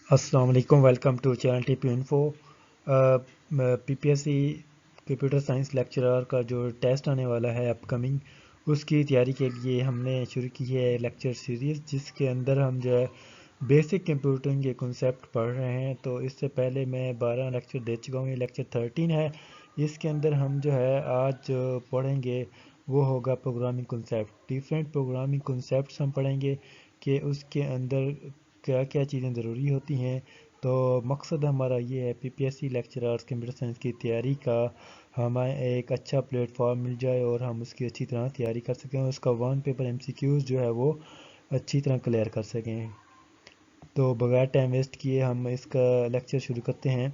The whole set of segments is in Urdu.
السلام علیکم، welcome to channel T P Info. P P S C computer science lecturer کا جو ٹیسٹ آنے والا ہے اپ کمنگ، اس کی تیاری کے لیے ہم نے شروع کی ہے لیکچر سیریز، جس کے اندر ہم جو ہے بیسک کمپیوٹنگ کے کنسیپٹ پڑھ رہے ہیں۔ تو اس سے پہلے میں 12 لیکچر دے چکا ہوں، یہ لیکچر 13 ہے۔ اس کے اندر ہم جو ہے آج جو پڑھیں گے وہ ہوگا programming concept. Different programming concepts ہم پڑھیں گے کہ اس کے اندر کیا کیا چیزیں ضروری ہوتی ہیں۔ تو مقصد ہمارا یہ ہے P P S C lecturers computer science کی تیاری کا ہمیں ایک اچھا پلیٹ فارم مل جائے اور ہم اس کی اچھی طرح تیاری کر سکیں، اس کا one paper M C Qs جو ہے وہ اچھی طرح کلیئر کر سکیں۔ تو بغیر ٹائم ویسٹ کیے ہم اس کا لیکچر شروع کرتے ہیں۔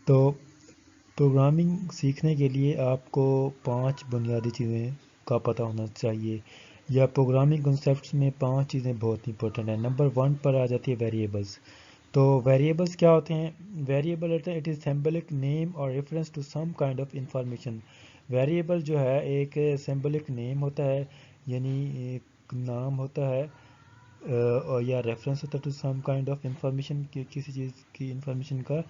تو پروگرامنگ سیکھنے کے لیے آپ کو 5 بنیادی چیزیں کا پتہ ہونا چاہیے، یا پروگرامنگ کنسیپٹس میں 5 چیزیں بہت امپورٹنٹ ہیں۔ نمبر 1 پر آ جاتی ہے ویریبلز۔ تو ویریبلز کیا ہوتے ہیں؟ ویریبل ہوتا ہے اٹ از سمبولک نیم اور reference to some kind of information. Variable جو ہے ایک سمبولک نیم ہوتا ہے، یعنی ایک نام ہوتا ہے اور یا ریفرنس ہوتا ہے to some kind of information, کسی چیز کی انفارمیشن کا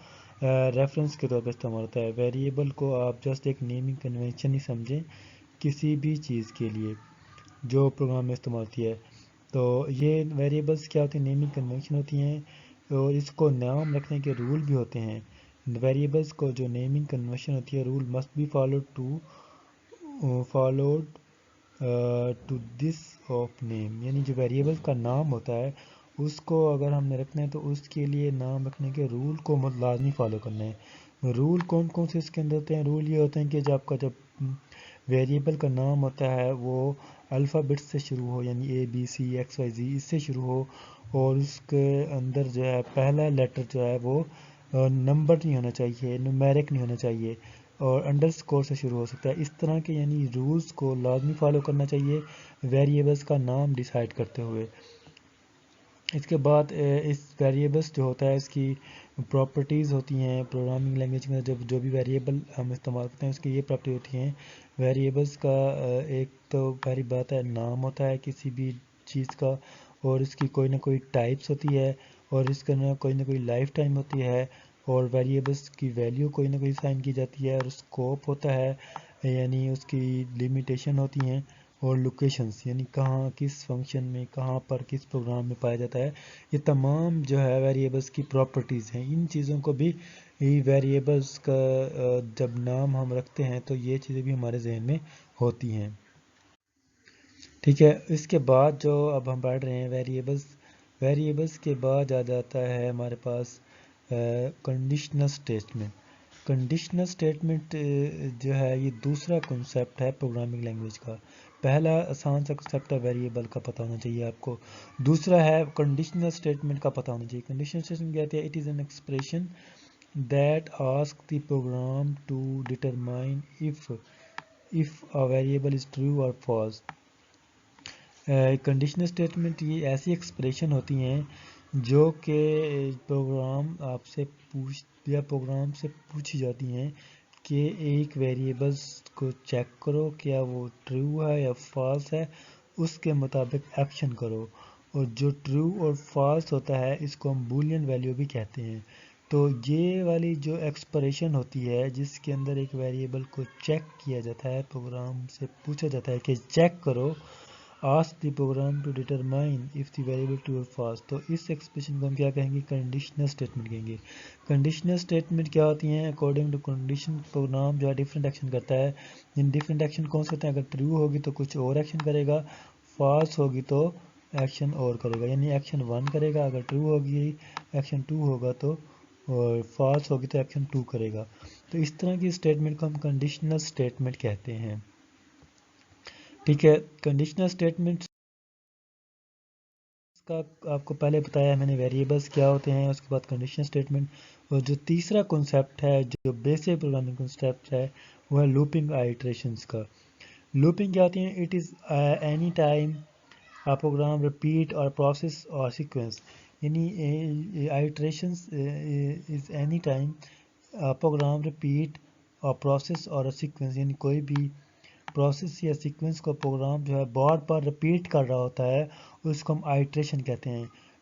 ریفرنس کے طور پہ استعمال ہوتا ہے۔ ویریبل کو آپ جسٹ ایک نیمنگ کنونشن ہی سمجھیں کسی بھی چیز کے لیے جو پروگرام میں استعمال ہوتی ہے۔ تو یہ ویریبلس کیا ہوتی ہیں؟ نیمنگ کنونشن ہوتی ہیں، اور اس کو نام رکھنے کے رول بھی ہوتے ہیں۔ ویریبلس کو جو نیمنگ کنونشن ہوتی ہے، rule must be followed to this of name, یعنی جو ویریبل کا نام ہوتا ہے اس کو اگر ہم نے رکھنا ہے تو اس کے لیے نام رکھنے کے رول کو لازمی فالو کرنا ہے۔ رول کون کون سے اس کے اندر ہوتے ہیں؟ رول یہ ہوتے ہیں کہ جب ویریبل کا نام ہوتا ہے وہ الفابیٹ سے شروع ہو، یعنی A B C X Y Z, اس سے شروع ہو، اور اس کے اندر جو ہے پہلا لیٹر جو ہے وہ نمبر نہیں ہونا چاہیے، نومیرک نہیں ہونا چاہیے، اور انڈر اسکور سے شروع ہو سکتا ہے۔ اس طرح کے یعنی رولز کو لازمی فالو کرنا چاہیے ویریبلس کا نام ڈیسائیڈ کرتے ہوئے۔ اس کے بعد اس ویریبلس جو ہوتا ہے اس کی پراپرٹیز ہوتی ہیں۔ پروگرامنگ لینگویج میں جب جو بھی ویریبل ہم استعمال کرتے ہیں اس کی یہ پراپرٹی ہوتی ہیں۔ ویریبلس کا ایک تو پہلی بات ہے نام ہوتا ہے کسی بھی چیز کا، اور اس کی کوئی نہ کوئی ٹائپس ہوتی ہے، اور اس کا کوئی نہ کوئی لائف ٹائم ہوتی ہے، اور ویریبلس کی ویلیو کوئی نہ کوئی سائن کی جاتی ہے، اور اسکوپ ہوتا ہے یعنی اس کی لمیٹیشن ہوتی ہیں، اور لوکیشنز یعنی کہاں کس فنکشن میں کہاں پر کس پروگرام میں پایا جاتا ہے۔ یہ تمام جو ہے ویریبلس کی پراپرٹیز ہیں۔ ان چیزوں کو بھی ویریبلس کا جب نام ہم رکھتے ہیں تو یہ چیزیں بھی ہمارے ذہن میں ہوتی ہیں، ٹھیک ہے۔ اس کے بعد جو اب ہم پڑھ رہے ہیں ویریبلس کے بعد آ جاتا ہے ہمارے پاس کنڈیشنل اسٹیٹمنٹ۔ کنڈیشنل اسٹیٹمنٹ جو ہے یہ دوسرا کنسیپٹ ہے پروگرامنگ لینگویج کا۔ پہلا آسان سا کنسیپٹ ہے ویریبل کا پتہ ہونا چاہیے آپ کو، دوسرا ہے کنڈیشنل اسٹیٹمنٹ کا پتہ ہونا چاہیے۔ کنڈیشنل اسٹیٹمنٹ کہتے ہیں it is an expression that ask the program to determine if a variable is true or false۔ Conditional statement یہ ایسی ایکسپریشن ہوتی ہیں جو کہ پروگرام سے پوچھی جاتی ہیں کہ ایک ویریبلس کو چیک کرو کیا وہ ٹرو ہے یا فالس ہے، اس کے مطابق ایکشن کرو، اور جو ٹرو اور فالس ہوتا ہے اس کو ہم بولین ویلیو بھی کہتے ہیں۔ تو یہ والی جو ایکسپریشن ہوتی ہے جس کے اندر ایک ویریبل کو چیک کیا جاتا ہے، پروگرام سے پوچھا جاتا ہے کہ چیک کرو، ask the program to determine if the variable true اور فالس، تو اس ایکسپریشن کو ہم کیا کہیں گے؟ کنڈیشنل اسٹیٹمنٹ کہیں گے۔ کنڈیشنل اسٹیٹمنٹ کیا ہوتی ہیں؟ اکارڈنگ ٹو کنڈیشن پروگرام جو ہے ڈفرینٹ ایکشن کرتا ہے۔ ان ڈفرینٹ ایکشن کون سے ہوتے ہیں؟ اگر ٹرو ہوگی تو کچھ اور ایکشن کرے گا، فالس ہوگی تو ایکشن اور کرے گا، یعنی ایکشن 1 کرے گا، اگر ٹرو ہوگی ایکشن 2 ہوگا تو، اور فالس ہوگی تو ایکشن 2 کرے گا۔ تو اس طرح کی اسٹیٹمنٹ کو ہم کنڈیشنل اسٹیٹمنٹ کہتے ہیں، ٹھیک ہے۔ کنڈیشنل اسٹیٹمنٹ کا آپ کو پہلے بتایا میں نے ویریبلس کیا ہوتے ہیں، اس کے بعد کنڈیشنل اسٹیٹمنٹ، اور جو تیسرا کنسیپٹ ہے جو بیسک پروگرامنگ کنسیپٹ ہے وہ ہے لوپنگ آئٹریشنز کا۔ لوپنگ کیا ہوتی ہیں؟ It is any time a program repeat or process or sequence، یعنی iterations is any time a program repeat or process or a sequence، یعنی کوئی بھی پروسیس یا سیکوینس کو پروگرام جو ہے بار بار رپیٹ کر رہا ہوتا ہے اس کو ہم آئٹریشن کہتے ہیں۔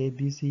ABC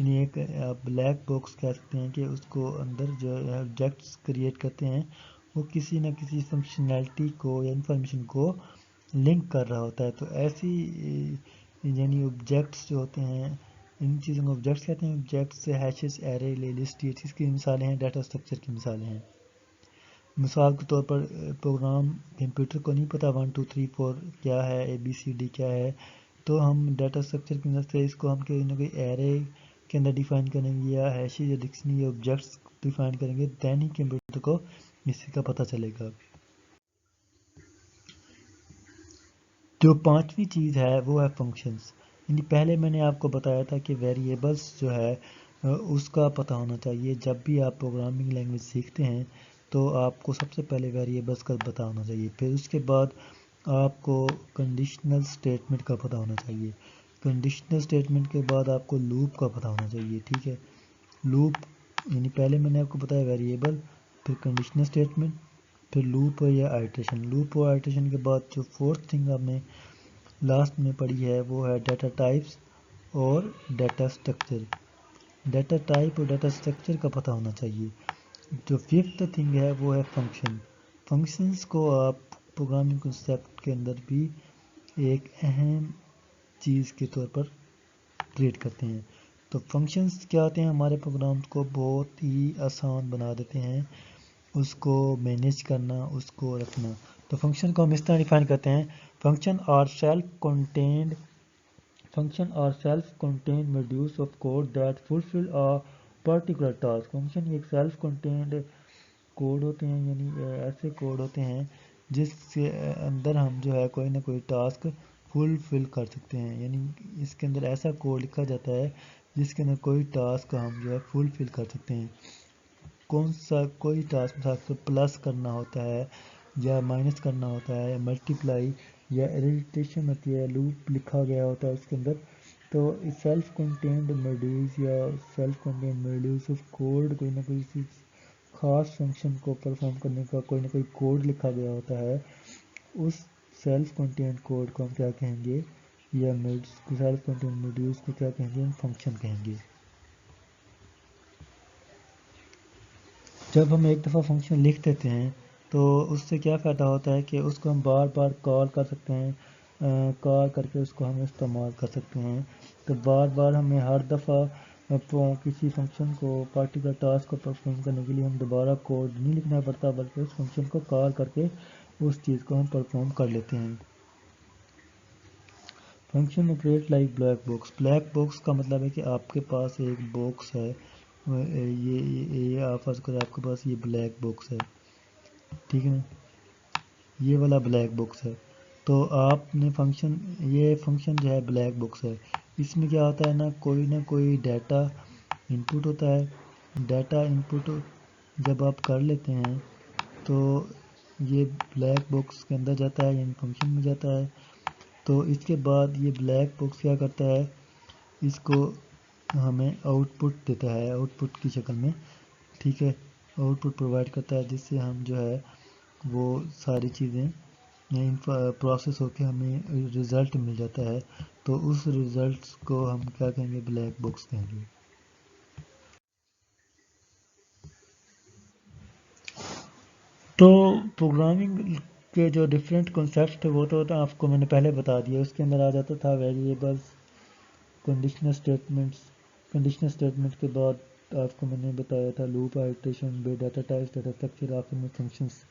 یعنی ایک آپ بلیک باکس کہہ سکتے ہیں کہ اس کو اندر جو آبجیکٹس کریٹ کرتے ہیں وہ کسی نہ کسی فنکشنالٹی کو یا انفارمیشن کو لنک کر رہا ہوتا ہے. تو ایسی یعنی آبجیکٹس جو ہوتے ہیں ان چیزوں کو آبجیکٹس کہتے ہیں. آبجیکٹس ہیشز ایرے لسٹ یہ چیز کی مثالیں ہیں, ڈیٹا اسٹرکچر کی مثالیں ہیں. مثال کے طور پر پروگرام کمپیوٹر کو نہیں پتہ 1 2 3 4 کیا ہے, ABCD کیا ہے, تو ہم ڈیٹا اسٹرکچر کی مدد سے اس کو ہم کوئی نہ کوئی ایرے کے اندر ڈیفائن کریں گے یا ہیشز یا ڈکشنری یا آبجیکٹس ڈیفائن کریں گے, دین ہی کمپیوٹر کو اسی کا پتہ چلے گا. جو پانچویں چیز ہے وہ ہے فنکشنز. یعنی پہلے میں نے آپ کو بتایا تھا کہ ویریبلس جو ہے اس کا پتہ ہونا چاہیے. جب بھی آپ پروگرامنگ لینگویج سیکھتے ہیں تو آپ کو سب سے پہلے ویریبلس کا پتہ ہونا چاہیے. پھر اس کے بعد آپ کو کنڈیشنل اسٹیٹمنٹ کا پتہ ہونا چاہیے. کنڈیشنل اسٹیٹمنٹ کے بعد آپ کو لوپ کا پتہ ہونا چاہیے. ٹھیک ہے, لوپ یعنی پہلے میں نے آپ کو بتایا ویریبل, پھر کنڈیشنل اسٹیٹمنٹ, پھر لوپ یا آئٹریشن. لوپ اور آئٹریشن کے بعد جو فورتھ تھنگ آپ نے لاسٹ میں پڑھی ہے وہ ہے ڈیٹا ٹائپس اور ڈیٹا اسٹرکچر. ڈیٹا ٹائپ اور ڈیٹا اسٹرکچر کا پتہ ہونا چاہیے. جو ففتھ تھنگ ہے وہ ہے فنکشن. فنکشنز کو آپ پروگرامنگ کنسیپٹ کے اندر بھی ایک اہم چیز کے طور پر ٹریٹ کرتے ہیں. تو فنکشنز کیا ہوتے ہیں, ہمارے پروگرام کو بہت ہی آسان بنا دیتے ہیں اس کو مینیج کرنا, اس کو رکھنا. تو فنکشن کو ہم اس طرح ڈیفائن کرتے ہیں, function are self contained modules of code that fulfil a particular task. Function ایک سیلف کنٹینڈ کوڈ ہوتے ہیں, یعنی ایسے کوڈ ہوتے ہیں جس کے اندر ہم جو ہے کوئی نہ کوئی ٹاسک فلفل کر سکتے ہیں. یعنی اس کے اندر ایسا کوڈ لکھا جاتا ہے جس کے اندر کوئی ٹاسک ہم جو ہے فلفل کر سکتے ہیں. کون سا کوئی ٹاسک مثلا پلس کرنا ہوتا ہے یا مائنس کرنا ہوتا ہے, ملٹیپلائی یا ایڈیشن ہوتی ہے, لوپ لکھا گیا ہوتا ہے اس کے اندر. تو سیلف کنٹینڈ موڈیولز یا self contained modules of code کوئی نہ کوئی خاص فنکشن کو پرفارم کرنے کا کوئی نہ کوئی کوڈ لکھا گیا ہوتا ہے. اس سیلف کنٹینڈ کوڈ کو ہم کیا کہیں گے, یا سیلف کنٹینڈ موڈیولز کو کیا کہیں گے, ہم فنکشن کہیں گے. جب ہم ایک دفعہ فنکشن لکھ دیتے ہیں تو اس سے کیا فائدہ ہوتا ہے کہ اس کو ہم بار بار کال کر سکتے ہیں, کال کر کے اس کو ہم استعمال کر سکتے ہیں. تو بار بار ہمیں ہر دفعہ کسی فنکشن کو پارٹیکولر ٹاسک کو پرفارم کرنے کے لیے ہم دوبارہ کوڈ نہیں لکھنا پڑتا, بلکہ اس فنکشن کو کال کر کے اس چیز کو ہم پرفارم کر لیتے ہیں. Function operate like black box. Black box کا مطلب ہے کہ آپ کے پاس ایک باکس ہے, یہ آپ فرض کریں آپ کے پاس یہ بلیک باکس ہے, ٹھیک ہے نا, یہ والا بلیک باکس ہے. تو آپ نے فنکشن, یہ فنکشن جو ہے بلیک باکس ہے, اس میں کیا ہوتا ہے نہ کوئی ڈیٹا انپٹ ہوتا ہے. ڈیٹا انپٹ جب آپ کر لیتے ہیں تو یہ بلیک باکس کے اندر جاتا ہے, یعنی فنکشن میں جاتا ہے. تو اس کے بعد یہ بلیک باکس کیا کرتا ہے, اس کو ہمیں آؤٹ پٹ دیتا ہے, آؤٹ پٹ کی شکل میں. ٹھیک ہے, آؤٹ پٹ پرووائڈ کرتا ہے جس سے ہم جو ہے وہ ساری چیزیں پروسیس ہو کے ہمیں رزلٹ مل جاتا ہے. تو اس رزلٹس کو ہم کیا کہیں گے, بلیک باکس کہیں گے. تو پروگرامنگ کے جو ڈفرینٹ کنسیپٹ وہ تو آپ کو میں نے پہلے بتا دیا. اس کے اندر آ جاتا تھا variables, conditional statements. Conditional statement کے بعد آپ کو میں نے بتایا تھا loop, iteration, data types, data structure, آخر میں فنکشنس.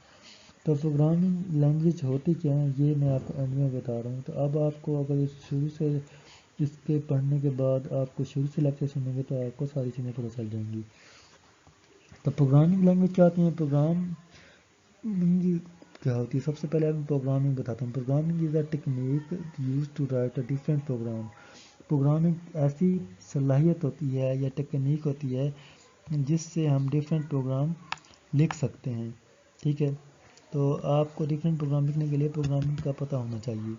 تو پروگرامنگ لینگویج ہوتی کیا ہے یہ میں آپ کو اینڈ میں بتا رہا ہوں. تو اب آپ کو اگر شروع سے اس کے پڑھنے کے بعد آپ کو شروع سے لیکچر سنیں گے تو آپ کو ساری چیزیں پتہ چل جائیں گی. تو پروگرامنگ لینگویج کیا ہوتی ہیں, کیا ہوتی ہے, سب سے پہلے میں پروگرامنگ بتاتا ہوں. Programming is a technique use to write a different program. Programming ایسی صلاحیت ہوتی ہے یا ٹیکنیک ہوتی ہے جس سے ہم ڈفرینٹ پروگرام لکھ سکتے ہیں. ٹھیک ہے, تو آپ کو ڈفرینٹ پروگرام لکھنے کے لیے پروگرامنگ کا پتہ ہونا چاہیے.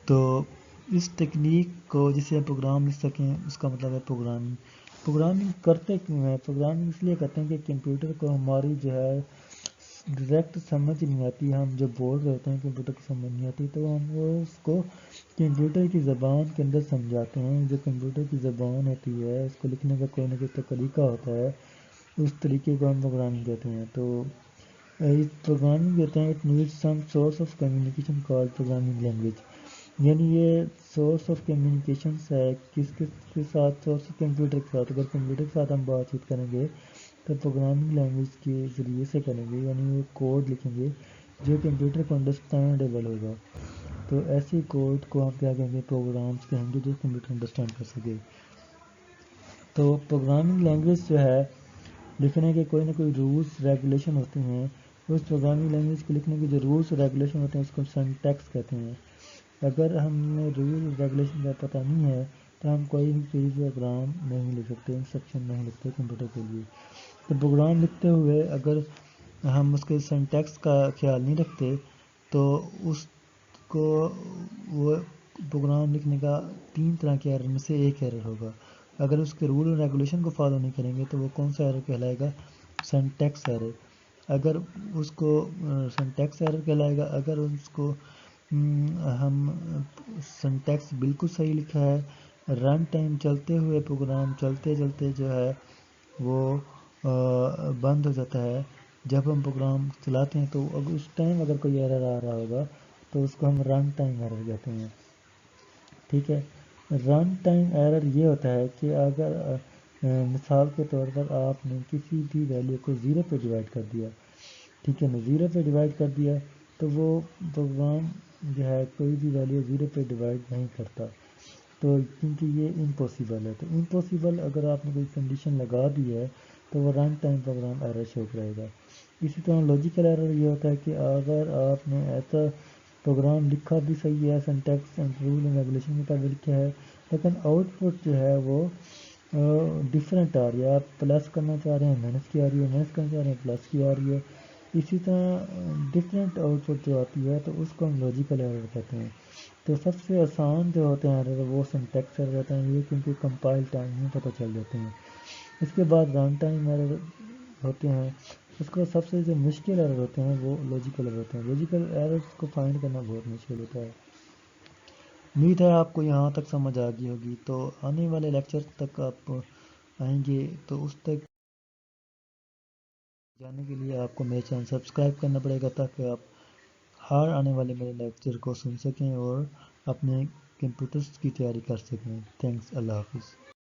تو اس ٹیکنیک کو جسے ہم پروگرام لکھ سکیں اس کا مطلب ہے پروگرامنگ. پروگرامنگ کرتے کیوں ہیں, پروگرامنگ اس لیے کرتے ہیں کہ کمپیوٹر کو ہماری جو ہے ڈائریکٹ سمجھ نہیں آتی، ہم جب بول رہے ہوتے ہیں کمپیوٹر کی سمجھ نہیں آتی تو ہم وہ اس کو کمپیوٹر کی زبان کے اندر سمجھاتے ہیں. جو کمپیوٹر کی زبان ہوتی ہے اس کو لکھنے کا کوئی نہ کوئی طریقہ ہوتا ہے، اس طریقے کو ہم پروگرامنگ کہتے ہیں. تو پروگرامنگ کہتے ہیں it need some source of communication called programming language. یعنی یہ سورس آف کمیونیکیشنس ہے، کس کے ساتھ؟ سورس کمپیوٹر کے ساتھ. اگر کمپیوٹر کے ساتھ ہم بات چیت کریں گے تو پروگرامنگ لینگویج کے ذریعے سے کریں گے، یعنی وہ کوڈ لکھیں گے جو کمپیوٹر کو انڈرسٹینڈیبل ہوگا. تو ایسی کوڈ کو ہم کیا کہیں گے؟ پروگرامس کہیں گے جو کمپیوٹر انڈرسٹینڈ کر سکے. تو پروگرامنگ لینگویج جو ہے لکھنے کے کوئی نہ کوئی رولس ریگولیشن ہوتے ہیں. اس پروگرامنگ لینگویج کو لکھنے کے جو رولس ریگولیشن ہوتے ہیں اس کو سنٹیکس کہتے ہیں. اگر ہمیں رول ریگولیشن کا پتہ نہیں ہے تو ہم کوئی بھی پروگرام نہیں لکھ سکتے، انسٹرکشن نہیں لکھتے کمپیوٹر کے لیے. تو پروگرام لکھتے ہوئے اگر ہم اس کے سنٹیکس کا خیال نہیں رکھتے تو اس کو وہ پروگرام لکھنے کا 3 طرح کے ایرر میں سے ایک ایرر ہوگا. اگر اس کے رول اور ریگولیشن کو فالو نہیں کریں گے تو وہ کون سا ایرر کہلائے گا؟ Syntax error. اگر اس کو سنٹیکس ایرر کہلائے گا اگر اس کو ہم سنٹیکس بالکل صحیح لکھا ہے، رن ٹائم چلتے ہوئے پروگرام چلتے چلتے جو ہے وہ بند ہو جاتا ہے. جب ہم پروگرام چلاتے ہیں تو اس ٹائم اگر کوئی ایرر آ رہا ہوگا تو اس کو ہم رن ٹائم ایرر کہتے ہیں. ٹھیک ہے. رن ٹائم ایرر یہ ہوتا ہے کہ اگر مثال کے طور پر آپ نے کسی بھی ویلیو کو 0 پہ ڈیوائڈ کر دیا، ٹھیک ہے نا، 0 پہ ڈیوائڈ کر دیا تو وہ پروگرام جو ہے کوئی بھی ویلیو 0 پہ ڈیوائڈ نہیں کرتا. تو کیونکہ یہ امپاسبل ہے. تو امپاسبل اگر آپ نے کوئی کنڈیشن لگا دی ہے تو وہ run time programme error show کرے گا. اسی طرح لاجیکل ایرر یہ ہوتا ہے کہ اگر آپ نے ایسا پروگرام لکھا بھی صحیح ہے، syntax and rule and regulation کے تحت لکھا ہے، لیکن آؤٹ پٹ جو ہے وہ ڈفرینٹ آ رہی ہے. آپ پلس کرنا چاہ رہے ہیں مائنس کی آ رہی ہے، مائنس کرنا چاہ رہے ہیں پلس کی آ رہی ہے. اسی طرح ڈفرینٹ آؤٹ پٹ جو آتی ہے تو اس کو ہم لاجیکل ایرر کہتے ہیں. تو سب سے آسان جو ہوتے ہیں ایرر وہ سنٹیکس ایرر ہوتے ہیں، یہ کیونکہ کمپائل ٹائم میں پتہ چل جاتے ہیں. اس کے بعد رن ٹائم ایرر ہوتے ہیں. اس کو سب سے جو مشکل ایرر ہوتے ہیں وہ لاجیکل ایرر ہوتے ہیں. لاجیکل ایررز کو فائنڈ کرنا بہت مشکل ہوتا ہے. امید ہے آپ کو یہاں تک سمجھ آ گئی ہوگی. تو آنے والے لیکچر تک آپ آئیں گے تو اس تک جانے کے لیے آپ کو میرے چینل سبسکرائب کرنا پڑے گا تاکہ آپ ہر آنے والے میرے لیکچر کو سن سکیں اور اپنے کمپیوٹرز کی تیاری کر سکیں. تھینکس. اللہ حافظ.